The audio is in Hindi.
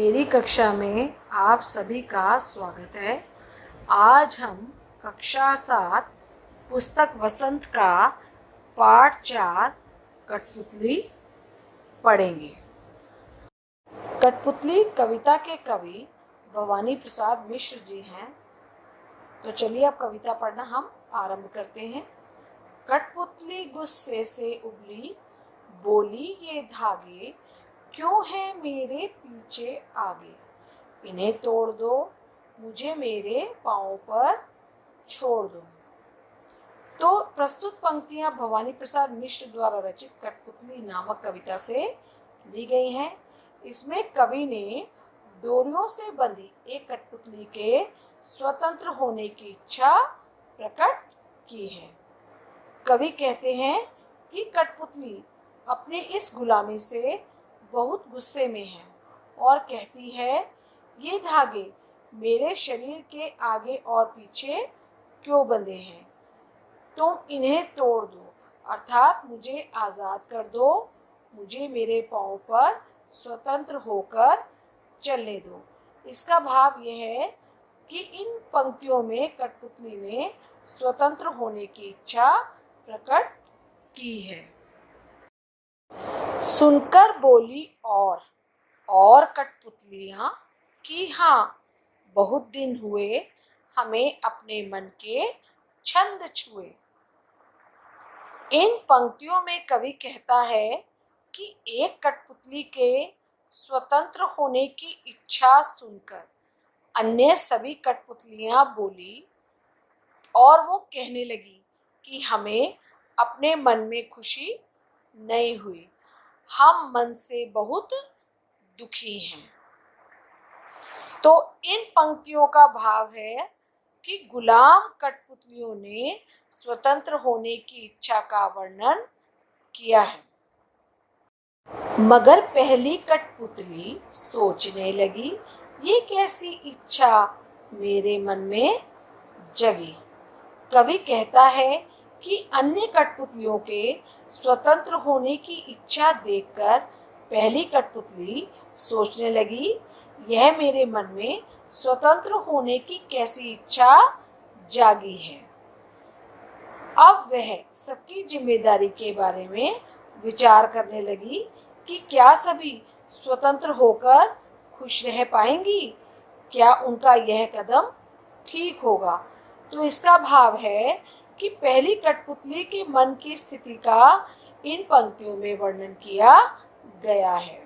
मेरी कक्षा में आप सभी का स्वागत है। आज हम कक्षा 7 पुस्तक वसंत का पाठ 4 कठपुतली पढ़ेंगे। कठपुतली कविता के कवि भवानी प्रसाद मिश्र जी हैं। तो चलिए अब कविता पढ़ना हम आरंभ करते हैं। कठपुतली गुस्से से उबली, बोली ये धागे क्यों है मेरे पीछे आगे, इन्हें तोड़ दो मुझे मेरे पाँव पर छोड़ दो। तो प्रस्तुत पंक्तियां भवानी प्रसाद मिश्र द्वारा रचित कठपुतली नामक कविता से ली गई हैं। इसमें कवि ने डोरियों से बंधी एक कठपुतली के स्वतंत्र होने की इच्छा प्रकट की है। कवि कहते हैं कि कठपुतली अपनी इस गुलामी से बहुत गुस्से में है और कहती है, ये धागे मेरे शरीर के आगे और पीछे क्यों बंधे हैं, तुम इन्हें तोड़ दो, अर्थात मुझे आज़ाद कर दो, मुझे मेरे पाँव पर स्वतंत्र होकर चलने दो। इसका भाव यह है कि इन पंक्तियों में कठपुतली ने स्वतंत्र होने की इच्छा प्रकट की है। सुनकर बोली और कठपुतलियां कि हाँ, बहुत दिन हुए हमें अपने मन के छंद छुए। इन पंक्तियों में कवि कहता है कि एक कठपुतली के स्वतंत्र होने की इच्छा सुनकर अन्य सभी कठपुतलियां बोली और वो कहने लगी कि हमें अपने मन में खुशी नहीं हुई, हम मन से बहुत दुखी हैं। तो इन पंक्तियों का भाव है कि गुलाम कठपुतलियों ने स्वतंत्र होने की इच्छा का वर्णन किया है। मगर पहली कठपुतली सोचने लगी, ये कैसी इच्छा मेरे मन में जगी। कवि कहता है कि अन्य कठपुतलियों के स्वतंत्र होने की इच्छा देखकर पहली कठपुतली सोचने लगी, यह मेरे मन में स्वतंत्र होने की कैसी इच्छा जागी है। अब वह सबकी जिम्मेदारी के बारे में विचार करने लगी कि क्या सभी स्वतंत्र होकर खुश रह पाएंगी, क्या उनका यह कदम ठीक होगा। तो इसका भाव है कि पहली कठपुतली के मन की स्थिति का इन पंक्तियों में वर्णन किया गया है।